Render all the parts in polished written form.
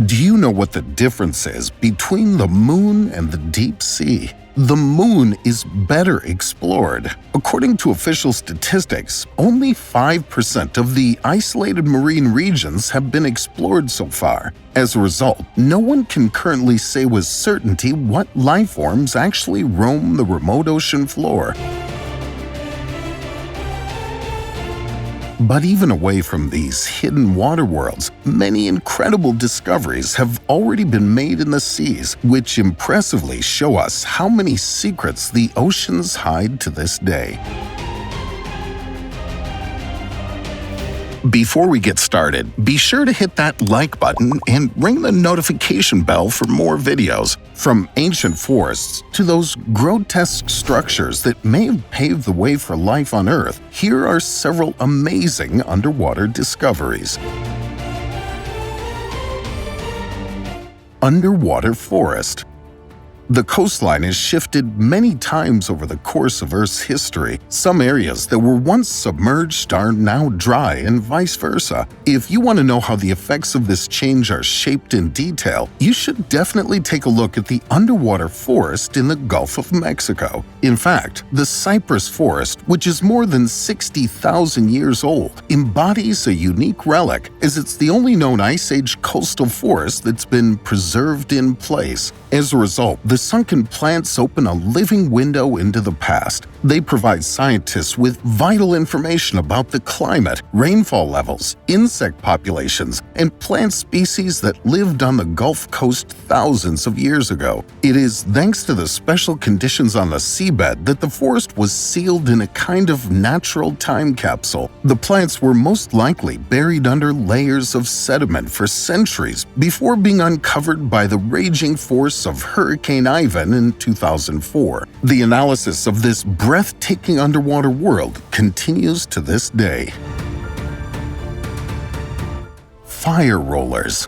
Do you know what the difference is between the moon and the deep sea? The moon is better explored. According to official statistics, only 5% of the isolated marine regions have been explored so far. As a result, no one can currently say with certainty what life forms actually roam the remote ocean floor. But even away from these hidden water worlds, many incredible discoveries have already been made in the seas, which impressively show us how many secrets the oceans hide to this day. Before we get started, be sure to hit that like button and ring the notification bell for more videos. From ancient forests to those grotesque structures that may have paved the way for life on Earth, here are several amazing underwater discoveries. Underwater forest. The coastline has shifted many times over the course of Earth's history. Some areas that were once submerged are now dry and vice versa. If you want to know how the effects of this change are shaped in detail, you should definitely take a look at the underwater forest in the Gulf of Mexico. In fact, the cypress forest, which is more than 60,000 years old, embodies a unique relic as it's the only known Ice Age coastal forest that's been preserved in place. As a result, the sunken plants open a living window into the past. They provide scientists with vital information about the climate, rainfall levels, insect populations, and plant species that lived on the Gulf Coast thousands of years ago. It is thanks to the special conditions on the seabed that the forest was sealed in a kind of natural time capsule. The plants were most likely buried under layers of sediment for centuries before being uncovered by the raging force of Hurricane Ivan in 2004. The analysis of this breathtaking underwater world continues to this day. Fire rollers.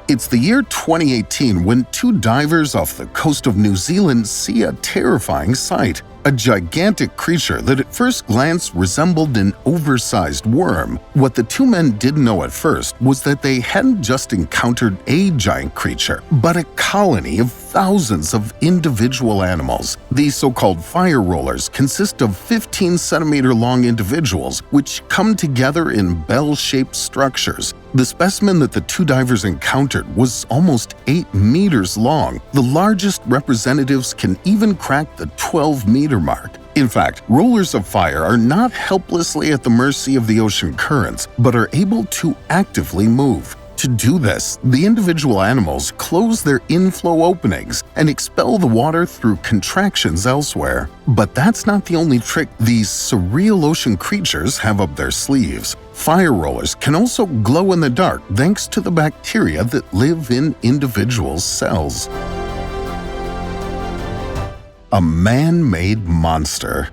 It's the year 2018 when two divers off the coast of New Zealand see a terrifying sight. A gigantic creature that at first glance resembled an oversized worm. What the two men didn't know at first was that they hadn't just encountered a giant creature, but a colony of thousands of individual animals. These so-called fire rollers consist of 15-centimeter-long individuals which come together in bell-shaped structures. The specimen that the two divers encountered was almost 8 meters long. The largest representatives can even crack the 12-meter mark. In fact, rollers of fire are not helplessly at the mercy of the ocean currents, but are able to actively move. To do this, the individual animals close their inflow openings and expel the water through contractions elsewhere. But that's not the only trick these surreal ocean creatures have up their sleeves. Fire rollers can also glow in the dark thanks to the bacteria that live in individual cells. A man-made monster.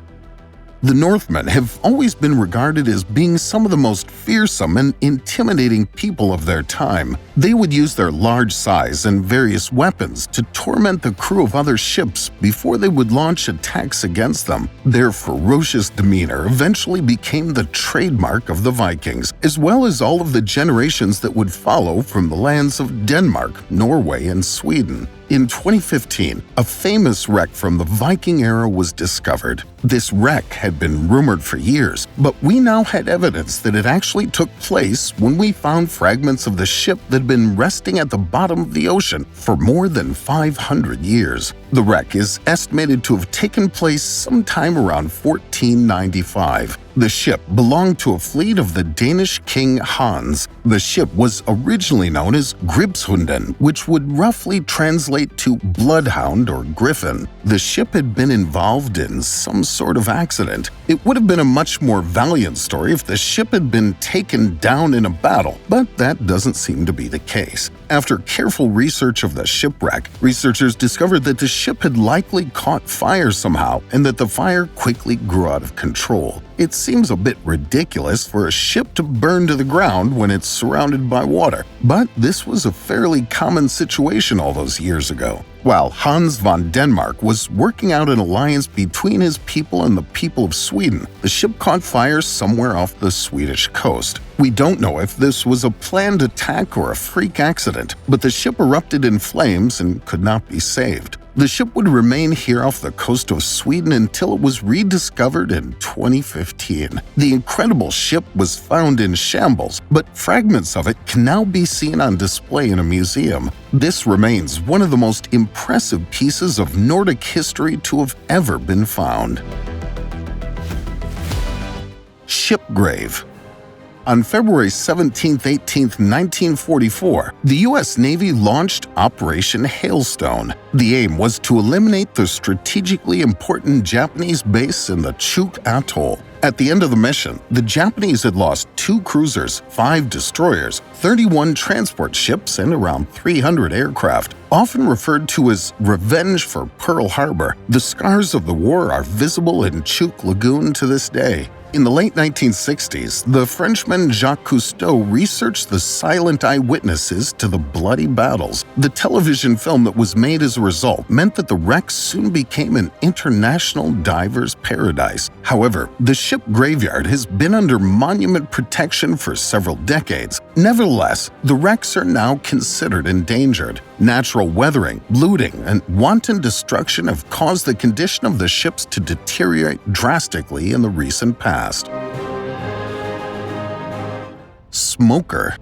The Northmen have always been regarded as being some of the most fearsome and intimidating people of their time. They would use their large size and various weapons to torment the crew of other ships before they would launch attacks against them. Their ferocious demeanor eventually became the trademark of the Vikings, as well as all of the generations that would follow from the lands of Denmark, Norway, and Sweden. In 2015, a famous wreck from the Viking era was discovered. This wreck had been rumored for years, but we now had evidence that it actually took place when we found fragments of the ship that had been resting at the bottom of the ocean for more than 500 years. The wreck is estimated to have taken place sometime around 1495. The ship belonged to a fleet of the Danish king Hans. The ship was originally known as Gribshunden, which would roughly translate to bloodhound or griffin. The ship had been involved in some sort of accident. It would have been a much more valiant story if the ship had been taken down in a battle, but that doesn't seem to be the case. After careful research of the shipwreck, researchers discovered that the ship had likely caught fire somehow and that the fire quickly grew out of control. It seems a bit ridiculous for a ship to burn to the ground when it's surrounded by water, but this was a fairly common situation all those years ago. While Hans von Denmark was working out an alliance between his people and the people of Sweden, the ship caught fire somewhere off the Swedish coast. We don't know if this was a planned attack or a freak accident, but the ship erupted in flames and could not be saved. The ship would remain here off the coast of Sweden until it was rediscovered in 2015. The incredible ship was found in shambles, but fragments of it can now be seen on display in a museum. This remains one of the most impressive pieces of Nordic history to have ever been found. Ship grave. On February 17-18, 1944, the U.S. Navy launched Operation Hailstone. The aim was to eliminate the strategically important Japanese base in the Chuuk Atoll. At the end of the mission, the Japanese had lost 2 cruisers, 5 destroyers, 31 transport ships, and around 300 aircraft. Often referred to as Revenge for Pearl Harbor, the scars of the war are visible in Chuuk Lagoon to this day. In the late 1960s, the Frenchman Jacques Cousteau researched the silent eyewitnesses to the bloody battles. The television film that was made as a result meant that the wreck soon became an international diver's paradise. However, the ship graveyard has been under monument protection for several decades. Nevertheless, the wrecks are now considered endangered. Natural weathering, looting, and wanton destruction have caused the condition of the ships to deteriorate drastically in the recent past. Smoker.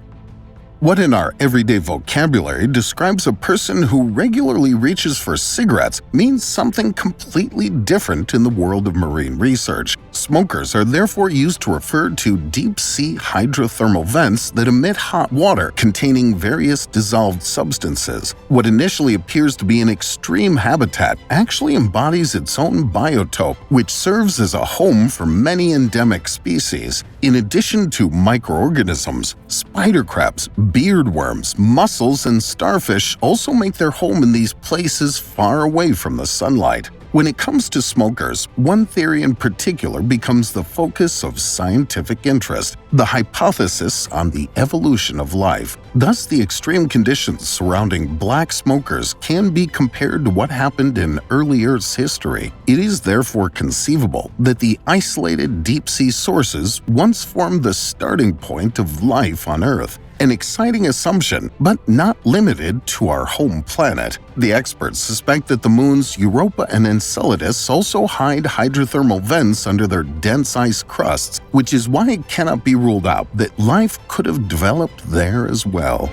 What in our everyday vocabulary describes a person who regularly reaches for cigarettes means something completely different in the world of marine research. Smokers are therefore used to refer to deep-sea hydrothermal vents that emit hot water containing various dissolved substances. What initially appears to be an extreme habitat actually embodies its own biotope, which serves as a home for many endemic species. In addition to microorganisms, spider crabs, beardworms, mussels, and starfish also make their home in these places far away from the sunlight. When it comes to smokers, one theory in particular becomes the focus of scientific interest: the hypothesis on the evolution of life. Thus, the extreme conditions surrounding black smokers can be compared to what happened in early Earth's history. It is therefore conceivable that the isolated deep-sea sources once formed the starting point of life on Earth. An exciting assumption, but not limited to our home planet. The experts suspect that the moons Europa and Enceladus also hide hydrothermal vents under their dense ice crusts, which is why it cannot be ruled out that life could have developed there as well.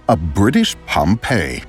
A British Pompeii.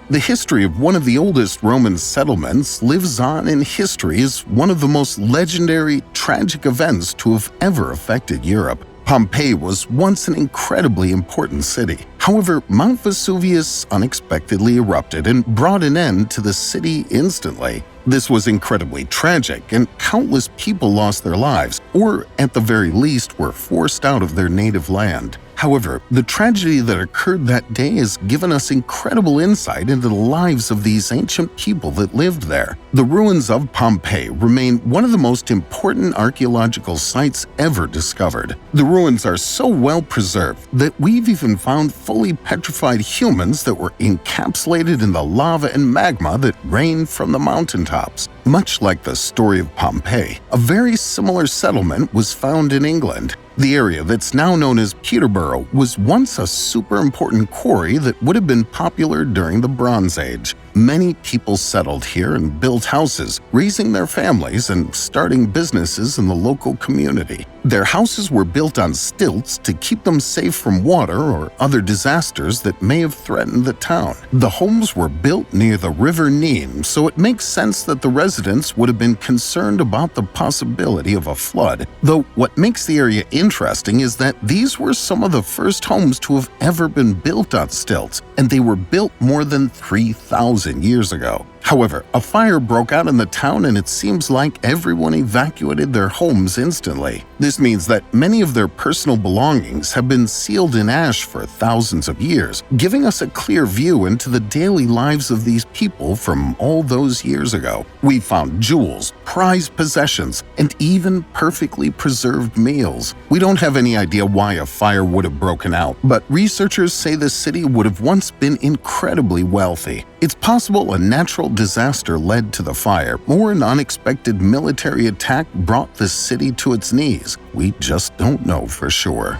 The history of one of the oldest Roman settlements lives on in history as one of the most legendary, tragic events to have ever affected Europe. Pompeii was once an incredibly important city. However, Mount Vesuvius unexpectedly erupted and brought an end to the city instantly. This was incredibly tragic, and countless people lost their lives, or at the very least were forced out of their native land. However, the tragedy that occurred that day has given us incredible insight into the lives of these ancient people that lived there. The ruins of Pompeii remain one of the most important archaeological sites ever discovered. The ruins are so well preserved that we've even found fully petrified humans that were encapsulated in the lava and magma that rained from the mountaintops. Much like the story of Pompeii, a very similar settlement was found in England. The area that's now known as Peterborough was once a super important quarry that would have been popular during the Bronze Age. Many people settled here and built houses, raising their families and starting businesses in the local community. Their houses were built on stilts to keep them safe from water or other disasters that may have threatened the town. The homes were built near the River Nene, so it makes sense that the residents would have been concerned about the possibility of a flood. Though what makes the area interesting is that these were some of the first homes to have ever been built on stilts, and they were built more than 3,000 years ago. However, a fire broke out in the town and it seems like everyone evacuated their homes instantly. This means that many of their personal belongings have been sealed in ash for thousands of years, giving us a clear view into the daily lives of these people from all those years ago. We found jewels, prized possessions, and even perfectly preserved meals. We don't have any idea why a fire would have broken out, but researchers say the city would have once been incredibly wealthy. It's possible a natural disaster led to the fire, or an unexpected military attack brought the city to its knees. We just don't know for sure.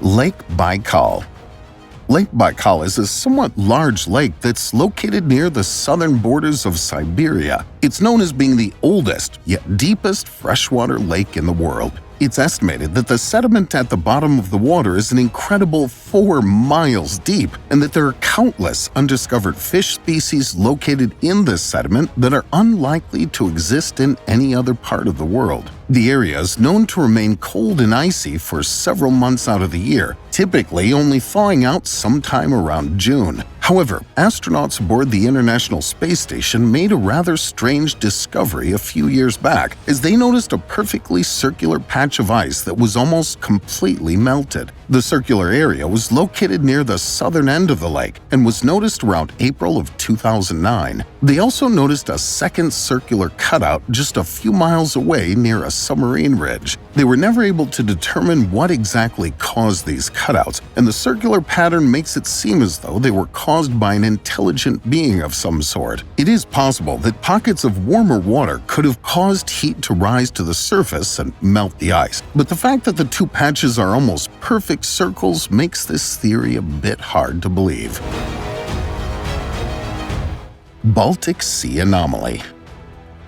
Lake Baikal. Lake Baikal is a somewhat large lake that's located near the southern borders of Siberia. It's known as being the oldest, yet deepest freshwater lake in the world. It's estimated that the sediment at the bottom of the water is an incredible 4 miles deep, and that there are countless undiscovered fish species located in this sediment that are unlikely to exist in any other part of the world. The area is known to remain cold and icy for several months out of the year, typically only thawing out sometime around June. However, astronauts aboard the International Space Station made a rather strange discovery a few years back, as they noticed a perfectly circular patch of ice that was almost completely melted. The circular area was located near the southern end of the lake and was noticed around April of 2009. They also noticed a second circular cutout just a few miles away near a submarine ridge. They were never able to determine what exactly caused these cutouts, and the circular pattern makes it seem as though they were caused by an intelligent being of some sort. It is possible that pockets of warmer water could have caused heat to rise to the surface and melt the ice, but the fact that the two patches are almost perfect circles makes this theory a bit hard to believe. Baltic Sea Anomaly.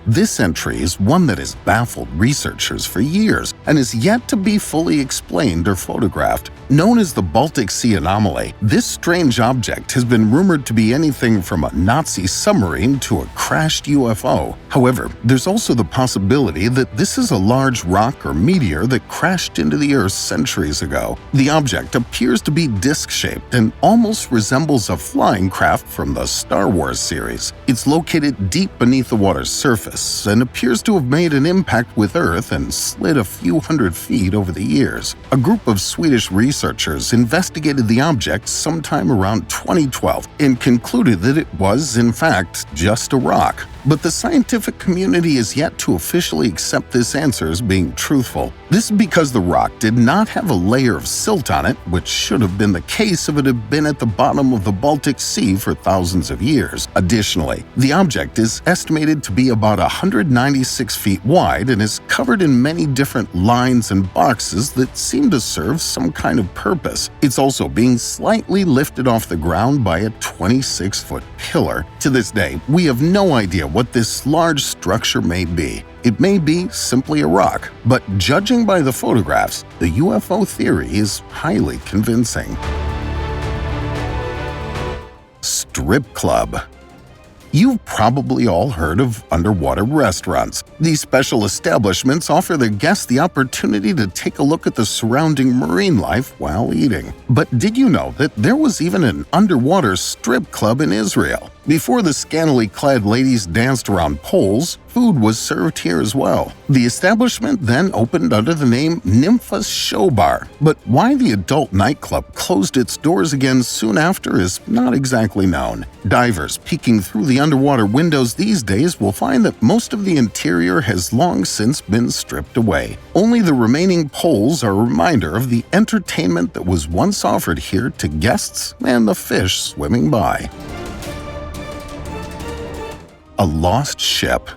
This entry is one that has baffled researchers for years and is yet to be fully explained or photographed. Known as the Baltic Sea Anomaly, this strange object has been rumored to be anything from a Nazi submarine to a crashed UFO. However, there's also the possibility that this is a large rock or meteor that crashed into the Earth centuries ago. The object appears to be disc-shaped and almost resembles a flying craft from the Star Wars series. It's located deep beneath the water's surface and appears to have made an impact with Earth and slid a few hundred feet over the years. A group of Swedish researchers investigated the object sometime around 2012 and concluded that it was, in fact, just a rock. But the scientific community is yet to officially accept this answer as being truthful. This is because the rock did not have a layer of silt on it, which should have been the case if it had been at the bottom of the Baltic Sea for thousands of years. Additionally, the object is estimated to be about 196 feet wide and is covered in many different lines and boxes that seem to serve some kind of purpose. It's also being slightly lifted off the ground by a 26-foot pillar. To this day, we have no idea what this large structure may be. It may be simply a rock, but judging by the photographs, the UFO theory is highly convincing. Strip Club. You've probably all heard of underwater restaurants. These special establishments offer their guests the opportunity to take a look at the surrounding marine life while eating. But did you know that there was even an underwater strip club in Israel? Before the scantily clad ladies danced around poles, food was served here as well. The establishment then opened under the name Nympha's Show Bar, but why the adult nightclub closed its doors again soon after is not exactly known. Divers peeking through the underwater windows these days will find that most of the interior has long since been stripped away. Only the remaining poles are a reminder of the entertainment that was once offered here to guests and the fish swimming by. A lost ship.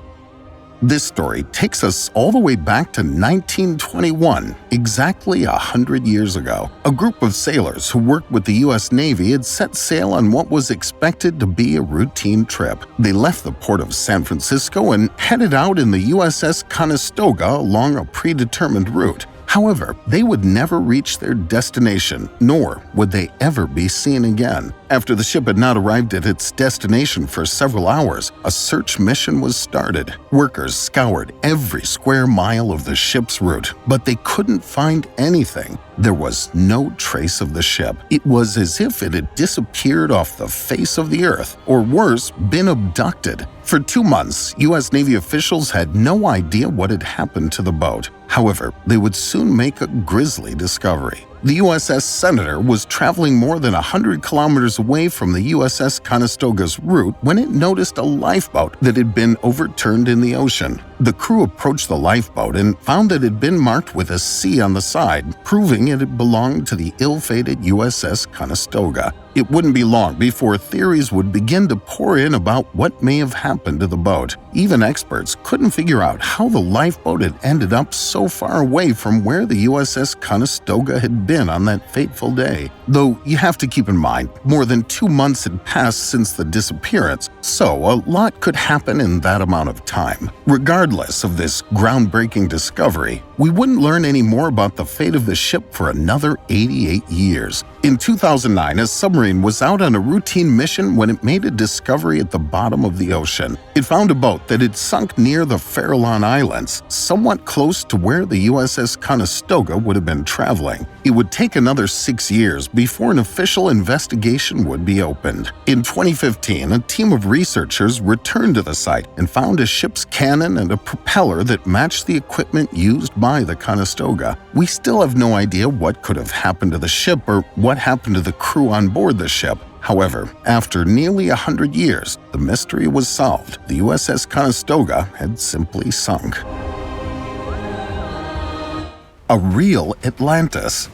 This story takes us all the way back to 1921, exactly 100 years ago. A group of sailors who worked with the U.S. Navy had set sail on what was expected to be a routine trip. They left the port of San Francisco and headed out in the USS Conestoga along a predetermined route. However, they would never reach their destination, nor would they ever be seen again. After the ship had not arrived at its destination for several hours, a search mission was started. Workers scoured every square mile of the ship's route, but they couldn't find anything. There was no trace of the ship. It was as if it had disappeared off the face of the earth, or worse, been abducted. For 2 months, U.S. Navy officials had no idea what had happened to the boat. However, they would soon make a grisly discovery. The USS Senator was traveling more than 100 kilometers away from the USS Conestoga's route when it noticed a lifeboat that had been overturned in the ocean. The crew approached the lifeboat and found that it had been marked with a C on the side, proving it had belonged to the ill-fated USS Conestoga. It wouldn't be long before theories would begin to pour in about what may have happened to the boat. Even experts couldn't figure out how the lifeboat had ended up so far away from where the USS Conestoga had been on that fateful day. Though you have to keep in mind, more than 2 months had passed since the disappearance, so a lot could happen in that amount of time. Regardless of this groundbreaking discovery, we wouldn't learn any more about the fate of the ship for another 88 years. In 2009, a submarine was out on a routine mission when it made a discovery at the bottom of the ocean. It found a boat that had sunk near the Farallon Islands, somewhat close to where the USS Conestoga would have been traveling. It would take another 6 years before an official investigation would be opened. In 2015, a team of researchers returned to the site and found a ship's cannon and a propeller that matched the equipment used by the Conestoga. We still have no idea what could have happened to the ship or what happened to the crew on board the ship. However, after nearly 100 years, the mystery was solved. The USS Conestoga had simply sunk. A real Atlantis.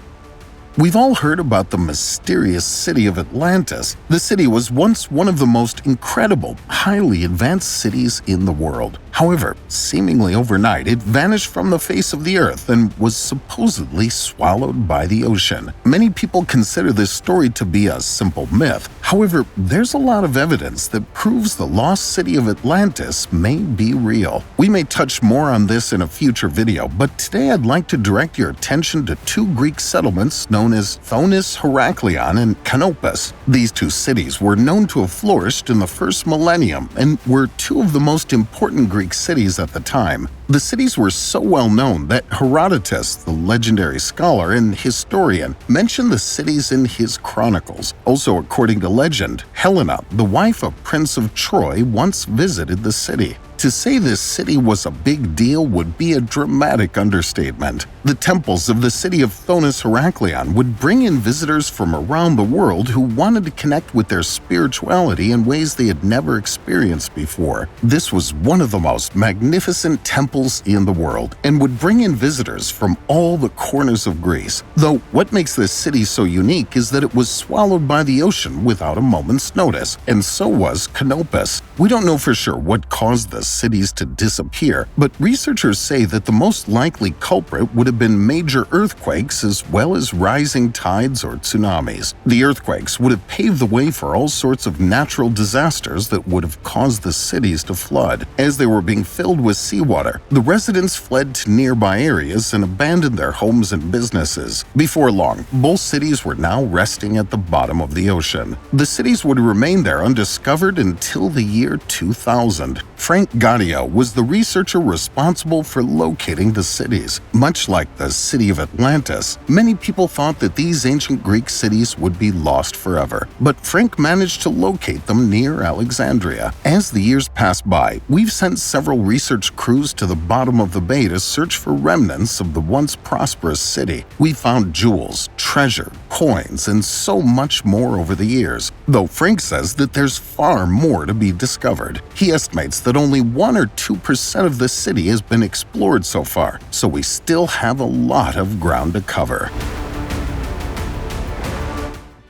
We've all heard about the mysterious city of Atlantis. The city was once one of the most incredible, highly advanced cities in the world. However, seemingly overnight, it vanished from the face of the earth and was supposedly swallowed by the ocean. Many people consider this story to be a simple myth. However, there's a lot of evidence that proves the lost city of Atlantis may be real. We may touch more on this in a future video, but today I'd like to direct your attention to 2 Greek settlements known as Thonis Heraklion and Canopus. These 2 cities were known to have flourished in the first millennium and were 2 of the most important Greek cities at the time. The cities were so well known that Herodotus, the legendary scholar and historian, mentioned the cities in his chronicles. Also, according to legend, Helena, the wife of Prince of Troy, once visited the city. To say this city was a big deal would be a dramatic understatement. The temples of the city of Thonis Heraklion would bring in visitors from around the world who wanted to connect with their spirituality in ways they had never experienced before. This was one of the most magnificent temples in the world and would bring in visitors from all the corners of Greece. Though what makes this city so unique is that it was swallowed by the ocean without a moment's notice, and so was Canopus. We don't know for sure what caused the cities to disappear, but researchers say that the most likely culprit would have been major earthquakes as well as rising tides or tsunamis. The earthquakes would have paved the way for all sorts of natural disasters that would have caused the cities to flood. As they were being filled with seawater, the residents fled to nearby areas and abandoned their homes and businesses. Before long, both cities were now resting at the bottom of the ocean. The cities would remain there undiscovered until the year 2000. Frank Gaudio was the researcher responsible for locating the cities. Much like the city of Atlantis, many people thought that these ancient Greek cities would be lost forever, but Frank managed to locate them near Alexandria. As the years passed by, we've sent several research crews to the bottom of the bay to search for remnants of the once prosperous city. We found jewels, treasure, coins, and so much more over the years, though Frank says that there's far more to be discovered. He estimates that only 1 or 2% of the city has been explored so far, so we still have a lot of ground to cover.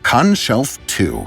CONSHELF 2.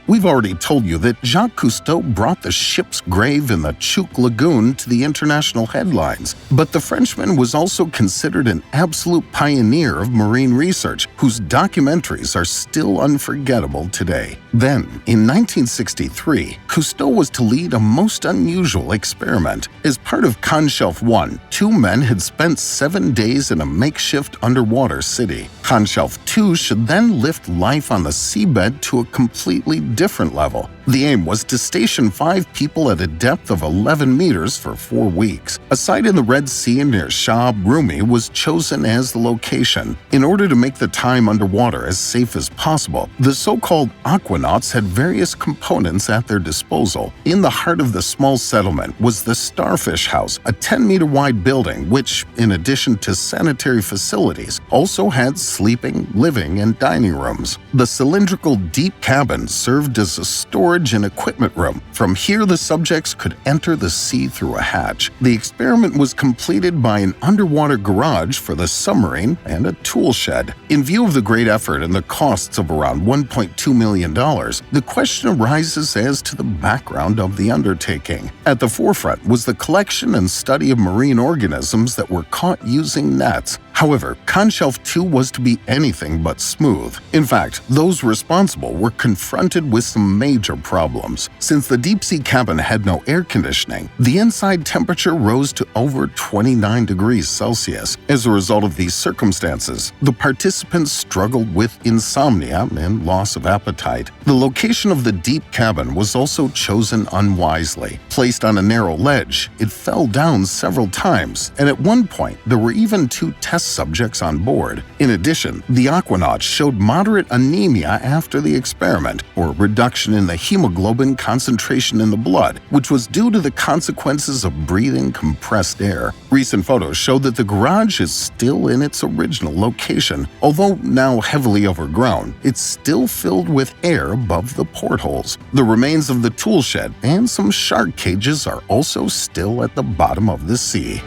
We've already told you that Jacques Cousteau brought the ship's grave in the Chuk Lagoon to the international headlines, but the Frenchman was also considered an absolute pioneer of marine research, whose documentaries are still unforgettable today. Then, in 1963, Cousteau was to lead a most unusual experiment. As part of CONSHELF 1, 2 men had spent 7 days in a makeshift underwater city. CONSHELF 2 should then lift life on the seabed to a completely different level. The aim was to station 5 people at a depth of 11 meters for 4 weeks. A site in the Red Sea near Shah Rumi was chosen as the location. In order to make the time underwater as safe as possible, the so-called aquanauts had various components at their disposal. In the heart of the small settlement was the Starfish House, a 10-meter-wide building which, in addition to sanitary facilities, also had sleeping, living, and dining rooms. The cylindrical deep cabin served as a storage and equipment room. From here, the subjects could enter the sea through a hatch. The experiment was completed by an underwater garage for the submarine and a tool shed. In view of the great effort and the costs of around $1.2 million, the question arises as to the background of the undertaking. At the forefront was the collection and study of marine organisms that were caught using nets. However, CONSHELF 2 was to be anything but smooth. In fact, those responsible were confronted with some major problems. Since the deep-sea cabin had no air conditioning, the inside temperature rose to over 29 degrees Celsius. As a result of these circumstances, the participants struggled with insomnia and loss of appetite. The location of the deep cabin was also chosen unwisely. Placed on a narrow ledge, it fell down several times, and at one point there were even 2 test subjects on board. In addition, the aquanauts showed moderate anemia after the experiment, or reduction in the hemoglobin concentration in the blood, which was due to the consequences of breathing compressed air. Recent photos show that the garage is still in its original location. Although now heavily overgrown, it's still filled with air above the portholes. The remains of the tool shed and some shark cages are also still at the bottom of the sea.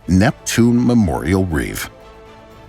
Neptune Memorial Reef.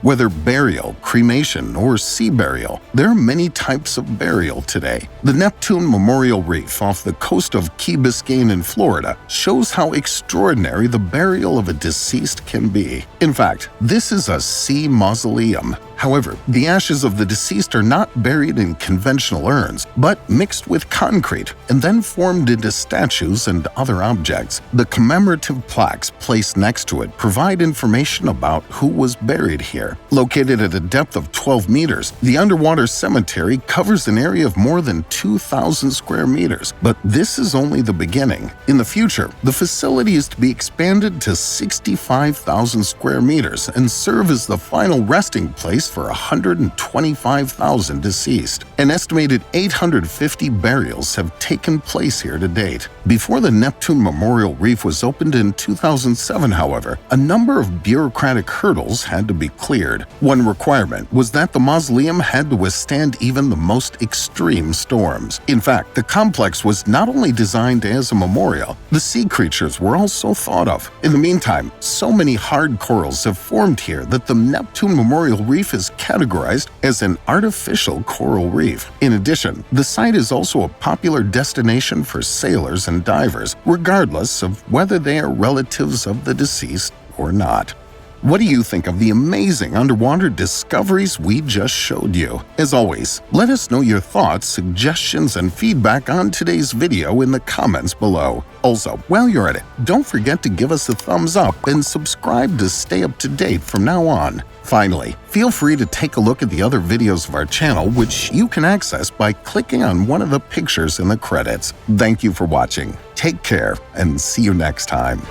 Whether burial, cremation, or sea burial, there are many types of burial today. The Neptune Memorial Reef off the coast of Key Biscayne in Florida shows how extraordinary the burial of a deceased can be. In fact, this is a sea mausoleum. However, the ashes of the deceased are not buried in conventional urns, but mixed with concrete and then formed into statues and other objects. The commemorative plaques placed next to it provide information about who was buried here. Located at a depth of 12 meters, the underwater cemetery covers an area of more than 2,000 square meters. But this is only the beginning. In the future, the facility is to be expanded to 65,000 square meters and serve as the final resting place for 125,000 deceased. An estimated 850 burials have taken place here to date. Before the Neptune Memorial Reef was opened in 2007, however, a number of bureaucratic hurdles had to be cleared. One requirement was that the mausoleum had to withstand even the most extreme storms. In fact, the complex was not only designed as a memorial, the sea creatures were also thought of. In the meantime, so many hard corals have formed here that the Neptune Memorial Reef is categorized as an artificial coral reef. In addition, the site is also a popular destination for sailors and divers, regardless of whether they are relatives of the deceased or not. What do you think of the amazing underwater discoveries we just showed you? As always, let us know your thoughts, suggestions, and feedback on today's video in the comments below. Also, while you're at it, don't forget to give us a thumbs up and subscribe to stay up to date from now on. Finally, feel free to take a look at the other videos of our channel, which you can access by clicking on one of the pictures in the credits. Thank you for watching. Take care, and see you next time.